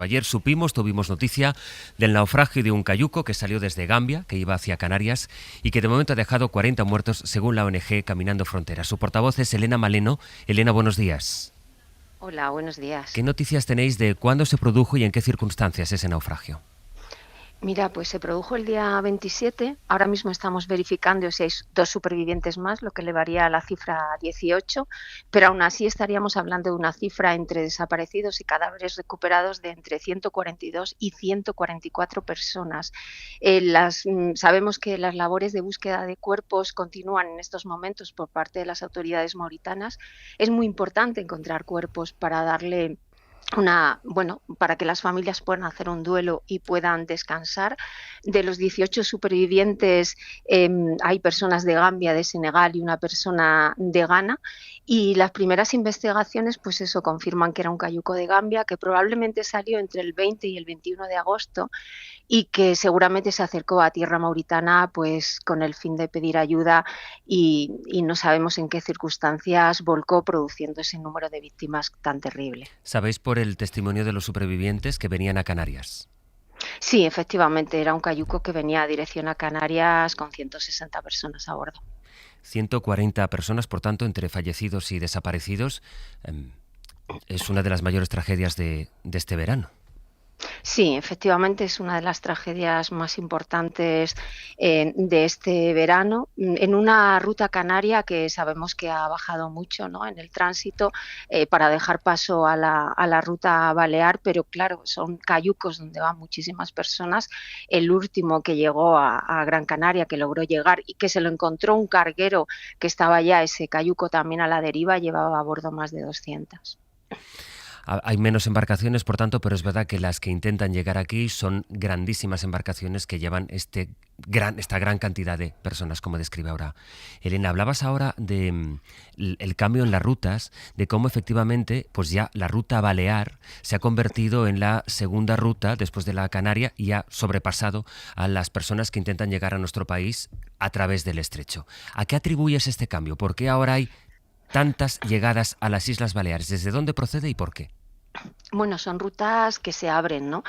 Ayer tuvimos noticia del naufragio de un cayuco que salió desde Gambia, que iba hacia Canarias, y que de momento ha dejado 40 muertos, según la ONG Caminando Fronteras. Su portavoz es Elena Maleno. Elena, buenos días. Hola, buenos días. ¿Qué noticias tenéis de cuándo se produjo y en qué circunstancias ese naufragio? Mira, pues se produjo el día 27. Ahora mismo estamos verificando si hay dos supervivientes más, lo que elevaría a la cifra a 18, pero aún así estaríamos hablando de una cifra entre desaparecidos y cadáveres recuperados de entre 142 y 144 personas. Sabemos que las labores de búsqueda de cuerpos continúan en estos momentos por parte de las autoridades mauritanas. Es muy importante encontrar cuerpos para darle para que las familias puedan hacer un duelo y puedan descansar. De los 18 supervivientes, hay personas de Gambia, de Senegal y una persona de Ghana. Y las primeras investigaciones, pues eso, confirman que era un cayuco de Gambia, que probablemente salió entre el 20 y el 21 de agosto y que seguramente se acercó a tierra mauritana pues con el fin de pedir ayuda y no sabemos en qué circunstancias volcó, produciendo ese número de víctimas tan terrible. ¿Sabéis por el testimonio de los supervivientes que venían a Canarias? Sí, efectivamente, era un cayuco que venía a dirección a Canarias con 160 personas a bordo. 140 personas, por tanto, entre fallecidos y desaparecidos. Es una de las mayores tragedias de este verano. Sí, efectivamente es una de las tragedias más importantes de este verano, en una ruta canaria que sabemos que ha bajado mucho, ¿no?, en el tránsito para dejar paso a la ruta balear, pero claro, son cayucos donde van muchísimas personas. El último que llegó a Gran Canaria, que logró llegar y que se lo encontró un carguero que estaba ya ese cayuco también a la deriva, llevaba a bordo más de 200. Hay menos embarcaciones, por tanto, pero es verdad que las que intentan llegar aquí son grandísimas embarcaciones que llevan esta gran cantidad de personas, como describe ahora Elena. Hablabas ahora de el cambio en las rutas, de cómo efectivamente pues ya la ruta balear se ha convertido en la segunda ruta después de la canaria y ha sobrepasado a las personas que intentan llegar a nuestro país a través del estrecho. ¿A qué atribuyes este cambio? ¿Por qué ahora hay tantas llegadas a las Islas Baleares? ¿Desde dónde procede y por qué? Bueno, son rutas que se abren, ¿no?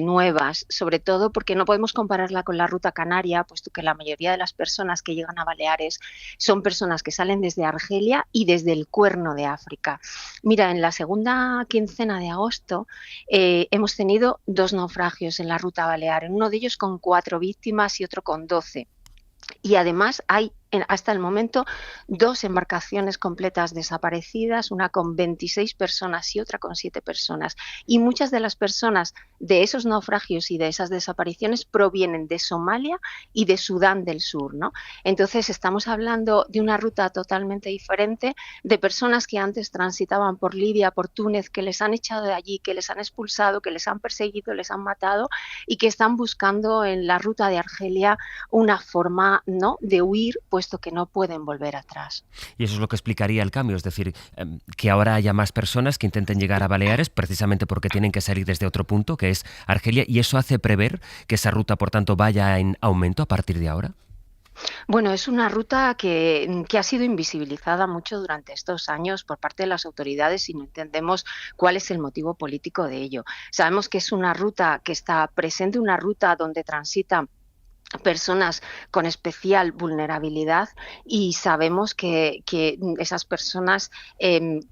Nuevas, sobre todo porque no podemos compararla con la ruta canaria, puesto que la mayoría de las personas que llegan a Baleares son personas que salen desde Argelia y desde el Cuerno de África. Mira, en la segunda quincena de agosto hemos tenido 2 naufragios en la ruta balear, uno de ellos con 4 víctimas y otro con 12. Y además hay hasta el momento 2 embarcaciones completas desaparecidas, una con 26 personas y otra con 7 personas. Y muchas de las personas de esos naufragios y de esas desapariciones provienen de Somalia y de Sudán del Sur, ¿no? Entonces estamos hablando de una ruta totalmente diferente, de personas que antes transitaban por Libia, por Túnez, que les han echado de allí, que les han expulsado, que les han perseguido, les han matado y que están buscando en la ruta de Argelia una forma, ¿no?, de huir, puesto que no pueden volver atrás. Y eso es lo que explicaría el cambio, es decir, que ahora haya más personas que intenten llegar a Baleares precisamente porque tienen que salir desde otro punto, que es Argelia, y eso hace prever que esa ruta, por tanto, vaya en aumento a partir de ahora. Bueno, es una ruta que ha sido invisibilizada mucho durante estos años por parte de las autoridades y no entendemos cuál es el motivo político de ello. Sabemos que es una ruta que está presente, una ruta donde transitan personas con especial vulnerabilidad y sabemos que esas personas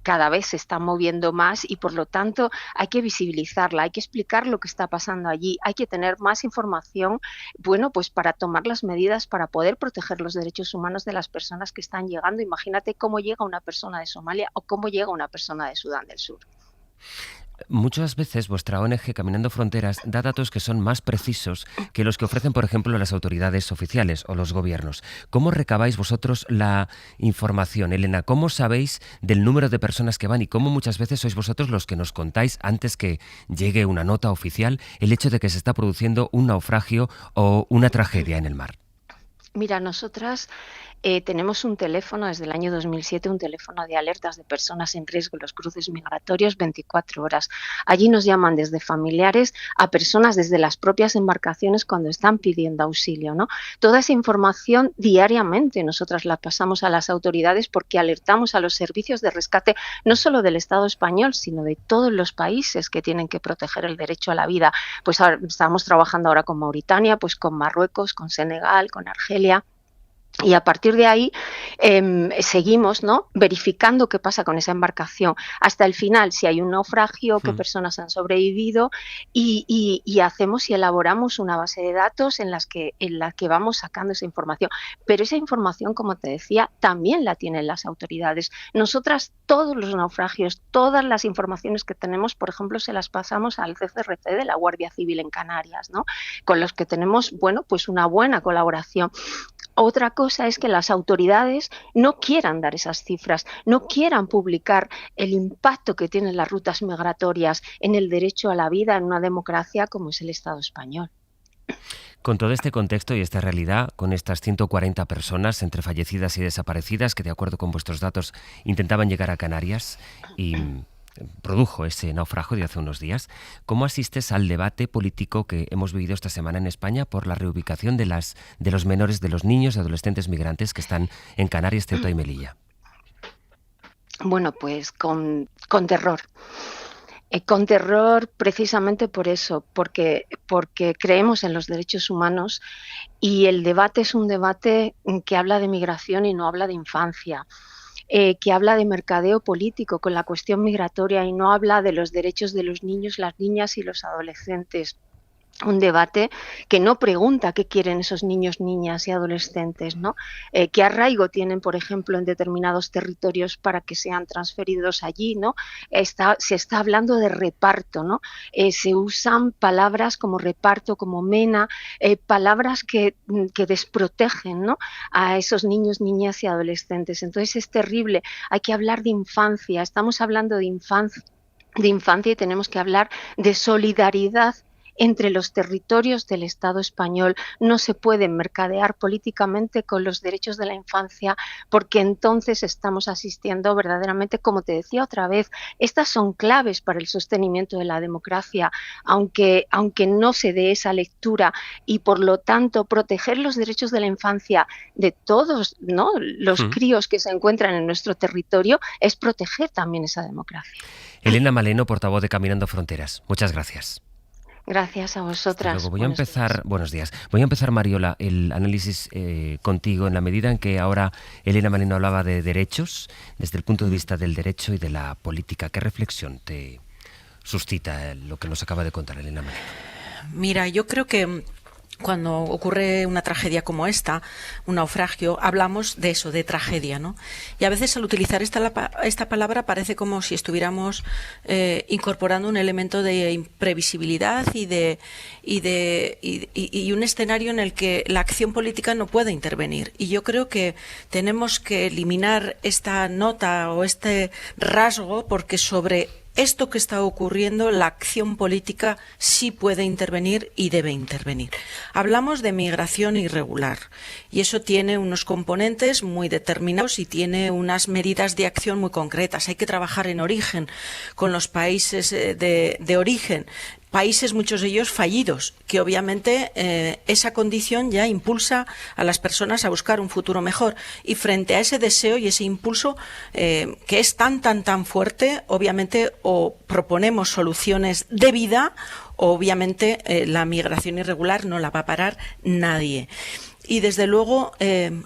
cada vez se están moviendo más y por lo tanto hay que visibilizarla, hay que explicar lo que está pasando allí, hay que tener más información, bueno, pues para tomar las medidas para poder proteger los derechos humanos de las personas que están llegando. Imagínate cómo llega una persona de Somalia o cómo llega una persona de Sudán del Sur. Muchas veces vuestra ONG Caminando Fronteras da datos que son más precisos que los que ofrecen, por ejemplo, las autoridades oficiales o los gobiernos. ¿Cómo recabáis vosotros la información, Elena? ¿Cómo sabéis del número de personas que van y cómo muchas veces sois vosotros los que nos contáis antes que llegue una nota oficial el hecho de que se está produciendo un naufragio o una tragedia en el mar? Mira, nosotras tenemos un teléfono desde el año 2007, un teléfono de alertas de personas en riesgo en los cruces migratorios 24 horas. Allí nos llaman desde familiares a personas desde las propias embarcaciones cuando están pidiendo auxilio, ¿no? Toda esa información diariamente nosotras la pasamos a las autoridades porque alertamos a los servicios de rescate no solo del Estado español, sino de todos los países que tienen que proteger el derecho a la vida. Pues ahora, estamos trabajando ahora con Mauritania, pues con Marruecos, con Senegal, con Argelia. Y a partir de ahí seguimos, ¿no?, verificando qué pasa con esa embarcación hasta el final, si hay un naufragio, qué personas han sobrevivido y hacemos y elaboramos una base de datos en la que vamos sacando esa información. Pero esa información, como te decía, también la tienen las autoridades. Nosotras todos los naufragios, todas las informaciones que tenemos, por ejemplo, se las pasamos al CCRC de la Guardia Civil en Canarias, ¿no?, con los que tenemos, bueno, pues una buena colaboración. Otra cosa es que las autoridades no quieran dar esas cifras, no quieran publicar el impacto que tienen las rutas migratorias en el derecho a la vida en una democracia como es el Estado español. Con todo este contexto y esta realidad, con estas 140 personas entre fallecidas y desaparecidas que, de acuerdo con vuestros datos, intentaban llegar a Canarias y produjo ese naufragio de hace unos días, ¿cómo asistes al debate político que hemos vivido esta semana en España por la reubicación de los menores, de los niños y adolescentes migrantes que están en Canarias, Ceuta y Melilla? Bueno, pues con terror. Con terror precisamente por eso, porque creemos en los derechos humanos y el debate es un debate que habla de migración y no habla de infancia. Que habla de mercadeo político con la cuestión migratoria y no habla de los derechos de los niños, las niñas y los adolescentes. Un debate que no pregunta qué quieren esos niños, niñas y adolescentes, ¿no? Qué arraigo tienen, por ejemplo, en determinados territorios para que sean transferidos allí, ¿no? Se está hablando de reparto, ¿no? Se usan palabras como reparto, como mena, palabras que desprotegen, ¿no?, a esos niños, niñas y adolescentes. Entonces es terrible. Hay que hablar de infancia. Estamos hablando de infancia y tenemos que hablar de solidaridad entre los territorios del Estado español. No se puede mercadear políticamente con los derechos de la infancia porque entonces estamos asistiendo verdaderamente, como te decía otra vez, estas son claves para el sostenimiento de la democracia, aunque no se dé esa lectura y por lo tanto proteger los derechos de la infancia de todos, ¿no?, los críos que se encuentran en nuestro territorio es proteger también esa democracia. Elena Maleno, portavoz de Caminando Fronteras. Muchas gracias. Gracias a vosotras. Buenos días. Voy a empezar, Mariola, el análisis contigo en la medida en que ahora Elena Maleno hablaba de derechos, desde el punto de vista del derecho y de la política. ¿Qué reflexión te suscita lo que nos acaba de contar Elena Maleno? Mira, yo creo que cuando ocurre una tragedia como esta, un naufragio, hablamos de eso, de tragedia, ¿no? Y a veces al utilizar esta palabra parece como si estuviéramos incorporando un elemento de imprevisibilidad y un escenario en el que la acción política no puede intervenir. Y yo creo que tenemos que eliminar esta nota o este rasgo porque sobre esto que está ocurriendo, la acción política sí puede intervenir y debe intervenir. Hablamos de migración irregular y eso tiene unos componentes muy determinados y tiene unas medidas de acción muy concretas. Hay que trabajar en origen, con los países de origen. Países, muchos de ellos fallidos, que obviamente esa condición ya impulsa a las personas a buscar un futuro mejor. Y frente a ese deseo y ese impulso que es tan fuerte, obviamente o proponemos soluciones de vida, o obviamente la migración irregular no la va a parar nadie. Y desde luego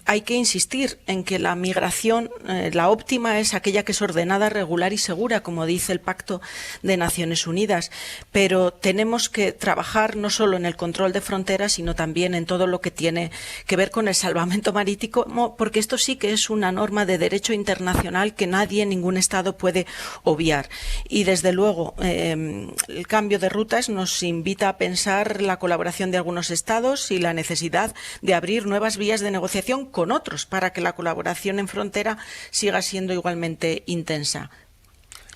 hay que insistir en que la migración, la óptima es aquella que es ordenada, regular y segura, como dice el Pacto de Naciones Unidas. Pero tenemos que trabajar no solo en el control de fronteras, sino también en todo lo que tiene que ver con el salvamento marítimo, porque esto sí que es una norma de derecho internacional que nadie, ningún Estado puede obviar. Y desde luego el cambio de rutas nos invita a pensar la colaboración de algunos Estados y la necesidad de abrir nuevas vías de negociación con otros para que la colaboración en frontera siga siendo igualmente intensa.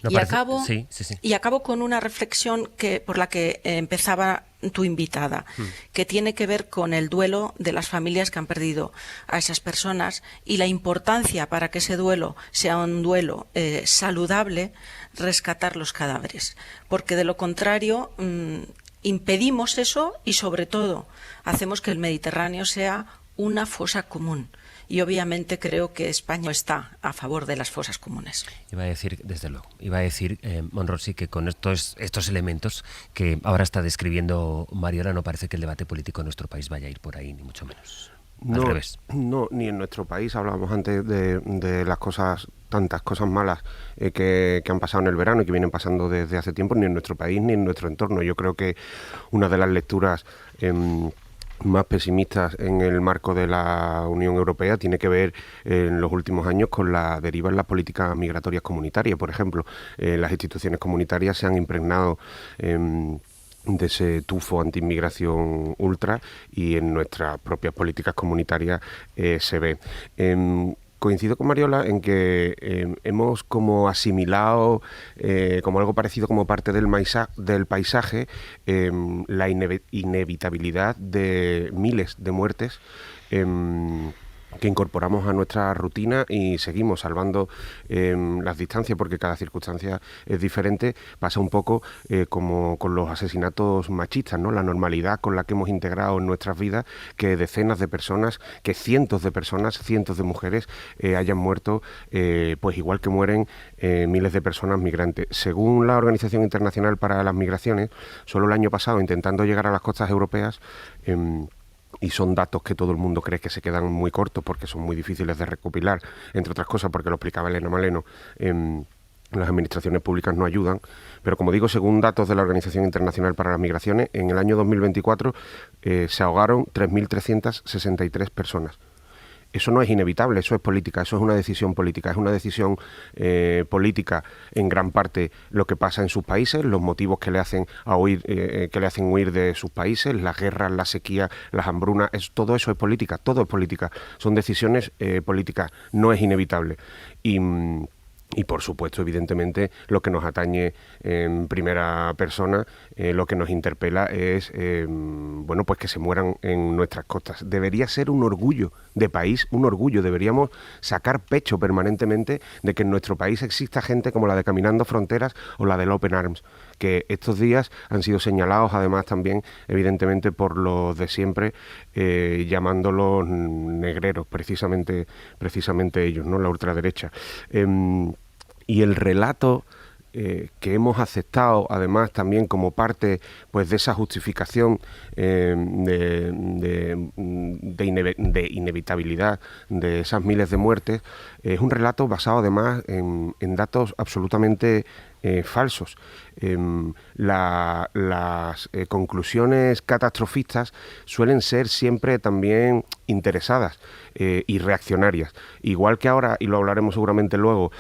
No y, parece... acabo, sí, sí, sí. y acabo con una reflexión por la que empezaba tu invitada, que tiene que ver con el duelo de las familias que han perdido a esas personas y la importancia para que ese duelo sea un duelo saludable, rescatar los cadáveres. Porque de lo contrario, impedimos eso y, sobre todo, hacemos que el Mediterráneo sea una fosa común. Y obviamente creo que España está a favor de las fosas comunes. Iba a decir, desde luego, Monrosi, que con estos elementos que ahora está describiendo Mariola, no parece que el debate político en nuestro país vaya a ir por ahí, ni mucho menos. Al revés. No, ni en nuestro país. Hablábamos antes de las cosas, tantas cosas malas que han pasado en el verano y que vienen pasando desde hace tiempo, ni en nuestro país ni en nuestro entorno. Yo creo que una de las lecturas más pesimistas en el marco de la Unión Europea tiene que ver en los últimos años con la deriva en las políticas migratorias comunitarias. Por ejemplo, las instituciones comunitarias se han impregnado de ese tufo anti-inmigración ultra y en nuestras propias políticas comunitarias se ve. Coincido con Mariola en que hemos como asimilado como algo parecido como parte del paisaje la inevitabilidad de miles de muertes que incorporamos a nuestra rutina y seguimos salvando las distancias porque cada circunstancia es diferente. Pasa un poco como con los asesinatos machistas, ¿no? La normalidad con la que hemos integrado en nuestras vidas que decenas de personas, que cientos de personas, cientos de mujeres hayan muerto, pues igual que mueren miles de personas migrantes. Según la Organización Internacional para las Migraciones, solo el año pasado, intentando llegar a las costas europeas, y son datos que todo el mundo cree que se quedan muy cortos porque son muy difíciles de recopilar, entre otras cosas porque lo explicaba Elena Maleno, las administraciones públicas no ayudan, pero como digo, según datos de la Organización Internacional para las Migraciones, en el año 2024 se ahogaron 3.363 personas. Eso no es inevitable, eso es política, eso es una decisión política. Es una decisión política en gran parte lo que pasa en sus países, los motivos que le hacen huir de sus países, las guerras, la sequía, las hambrunas, todo eso es política, todo es política. Son decisiones políticas, no es inevitable. Y por supuesto, evidentemente, lo que nos atañe en primera persona, lo que nos interpela es pues que se mueran en nuestras costas. Debería ser un orgullo de país, un orgullo. Deberíamos sacar pecho permanentemente de que en nuestro país exista gente como la de Caminando Fronteras o la del Open Arms, que estos días han sido señalados además también, evidentemente, por los de siempre, llamándolos negreros, precisamente ellos, ¿no? La ultraderecha. Y el relato que hemos aceptado, además, también como parte pues de esa justificación de inevitabilidad de esas miles de muertes, es un relato basado además en datos absolutamente falsos. Las conclusiones catastrofistas suelen ser siempre también interesadas y reaccionarias. Igual que ahora, y lo hablaremos seguramente luego,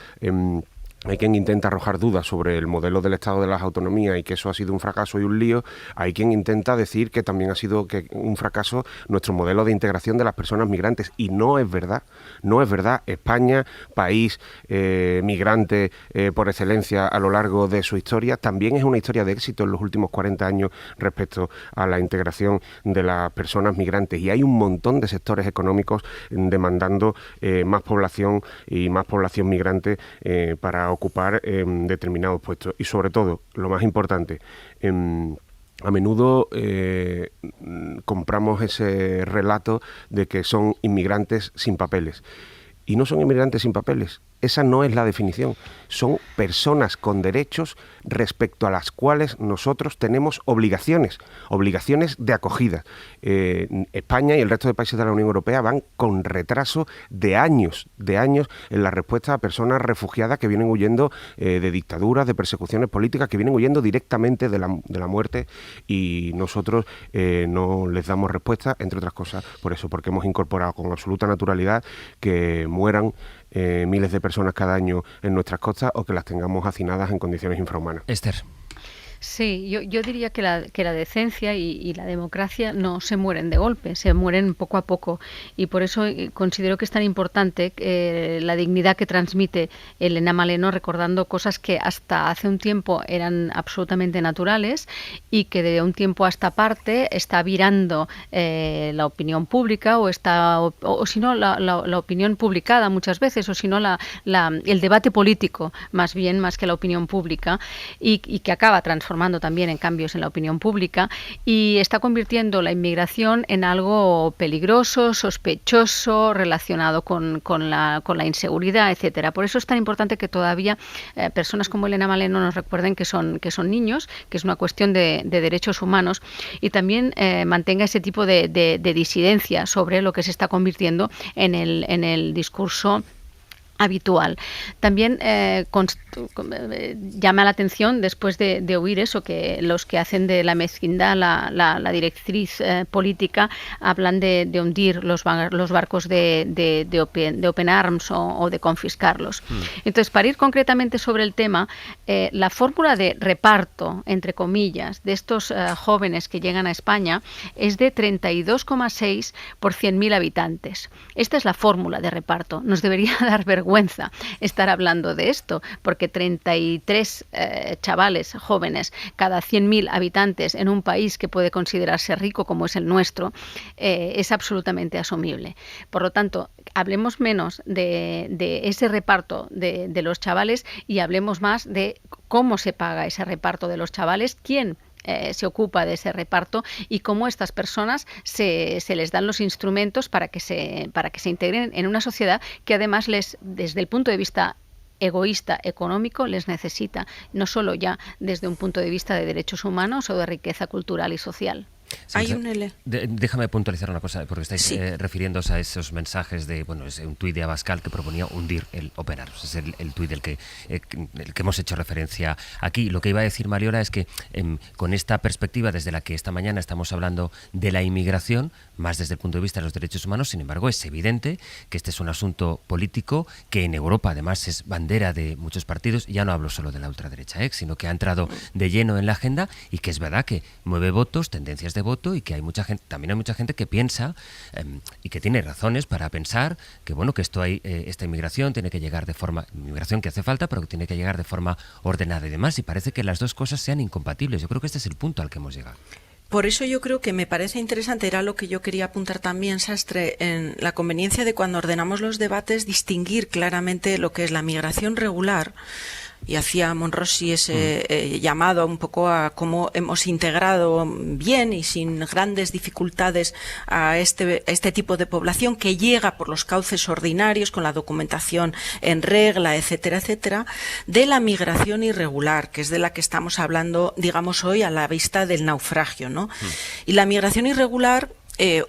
hay quien intenta arrojar dudas sobre el modelo del Estado de las autonomías y que eso ha sido un fracaso y un lío. Hay quien intenta decir que también ha sido un fracaso nuestro modelo de integración de las personas migrantes. Y no es verdad, no es verdad. España, país migrante por excelencia a lo largo de su historia, también es una historia de éxito en los últimos 40 años respecto a la integración de las personas migrantes. Y hay un montón de sectores económicos demandando más población y más población migrante para ocupar determinados puestos. Y sobre todo, lo más importante, a menudo compramos ese relato de que son inmigrantes sin papeles. Y no son inmigrantes sin papeles. Esa no es la definición. Son personas con derechos respecto a las cuales nosotros tenemos obligaciones de acogida. España y el resto de países de la Unión Europea van con retraso de años en la respuesta a personas refugiadas que vienen huyendo de dictaduras, de persecuciones políticas, que vienen huyendo directamente de la muerte, y nosotros no les damos respuesta, entre otras cosas, por eso, porque hemos incorporado con absoluta naturalidad que mueran miles de personas cada año en nuestras costas o que las tengamos hacinadas en condiciones infrahumanas. Esther. Sí, yo diría que la decencia y la democracia no se mueren de golpe, se mueren poco a poco. Y por eso considero que es tan importante la dignidad que transmite Elena Maleno, recordando cosas que hasta hace un tiempo eran absolutamente naturales y que de un tiempo a esta parte está virando la opinión pública o si no la opinión publicada muchas veces, o si no el debate político más que la opinión pública, y que acaba transformando también en cambios en la opinión pública, y está convirtiendo la inmigración en algo peligroso, sospechoso, relacionado con la inseguridad, etcétera. Por eso es tan importante que todavía personas como Elena Maleno nos recuerden que son niños, que es una cuestión de derechos humanos, y también mantenga ese tipo de disidencia sobre lo que se está convirtiendo en el discurso habitual. También llama la atención, después de oír eso, que los que hacen de la mezquindad la directriz política hablan de hundir los barcos de Open Arms o de confiscarlos. Entonces, para ir concretamente sobre el tema, la fórmula de reparto, entre comillas, de estos jóvenes que llegan a España es de 32,6 por 100.000 habitantes. Esta es la fórmula de reparto. Nos debería dar vergüenza estar hablando de esto, porque 33 chavales jóvenes cada 100.000 habitantes en un país que puede considerarse rico como es el nuestro es absolutamente asumible. Por lo tanto, hablemos menos de ese reparto de los chavales y hablemos más de cómo se paga ese reparto de los chavales, quién se ocupa de ese reparto y cómo estas personas se les dan los instrumentos para que se integren en una sociedad que además desde el punto de vista egoísta económico les necesita, no solo ya desde un punto de vista de derechos humanos o de riqueza cultural y social. Sí, déjame puntualizar una cosa, porque estáis refiriéndose a esos mensajes de, es un tuit de Abascal que proponía hundir el Open Arms. Es el tuit del que hemos hecho referencia aquí. Lo que iba a decir Mariola es que con esta perspectiva desde la que esta mañana estamos hablando de la inmigración, más desde el punto de vista de los derechos humanos, sin embargo, es evidente que este es un asunto político que en Europa además es bandera de muchos partidos. Ya no hablo solo de la ultraderecha, sino que ha entrado de lleno en la agenda y que es verdad que mueve votos, tendencias de voto, y que también hay mucha gente que piensa y que tiene razones para pensar que esta inmigración tiene que llegar inmigración que hace falta, pero que tiene que llegar de forma ordenada y demás, y parece que las dos cosas sean incompatibles. Yo creo que este es el punto al que hemos llegado. Por eso yo creo que me parece interesante, era lo que yo quería apuntar también, Sastre, en la conveniencia de cuando ordenamos los debates, distinguir claramente lo que es la migración regular, y hacía Monrossi ese llamado un poco a cómo hemos integrado bien y sin grandes dificultades a este tipo de población que llega por los cauces ordinarios, con la documentación en regla, etcétera, etcétera, de la migración irregular, que es de la que estamos hablando, digamos, hoy a la vista del naufragio, ¿no? Y la migración irregular,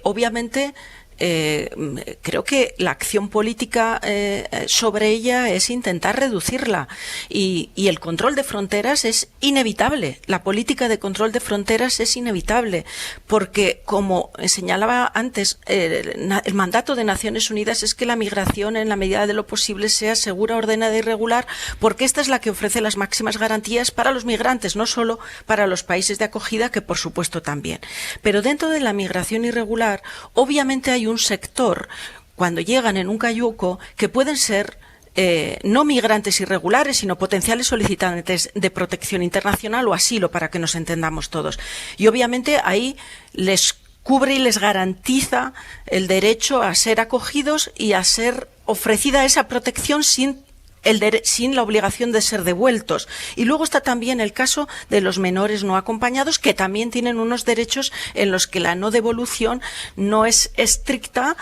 obviamente, creo que la acción política sobre ella es intentar reducirla, y el control de fronteras es inevitable. La política de control de fronteras es inevitable porque, como señalaba antes, el mandato de Naciones Unidas es que la migración en la medida de lo posible sea segura, ordenada y regular, porque esta es la que ofrece las máximas garantías para los migrantes, no solo para los países de acogida, que por supuesto también. Pero dentro de la migración irregular, obviamente hay un sector, cuando llegan en un cayuco, que pueden ser no migrantes irregulares, sino potenciales solicitantes de protección internacional o asilo, para que nos entendamos todos. Y obviamente ahí les cubre y les garantiza el derecho a ser acogidos y a ser ofrecida esa protección sin la obligación de ser devueltos. Y luego está también el caso de los menores no acompañados, que también tienen unos derechos en los que la no devolución no es estricta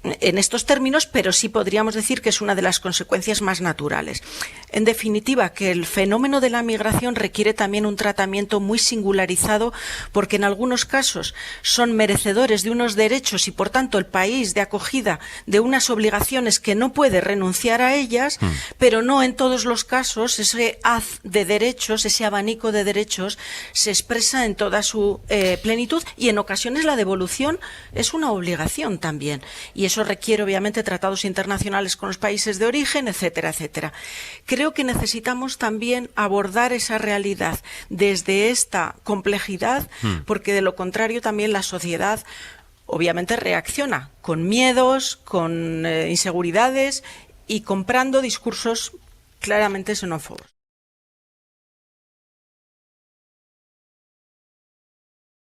en estos términos, pero sí podríamos decir que es una de las consecuencias más naturales. En definitiva, que el fenómeno de la migración requiere también un tratamiento muy singularizado, porque en algunos casos son merecedores de unos derechos y, por tanto, el país de acogida de unas obligaciones que no puede renunciar a ellas, pero no en todos los casos ese haz de derechos, ese abanico de derechos se expresa en toda su plenitud, y en ocasiones la devolución es una obligación también. Y eso requiere obviamente tratados internacionales con los países de origen, etcétera, etcétera. Creo que necesitamos también abordar esa realidad desde esta complejidad, porque de lo contrario también la sociedad obviamente reacciona con miedos, con inseguridades y comprando discursos claramente xenófobos.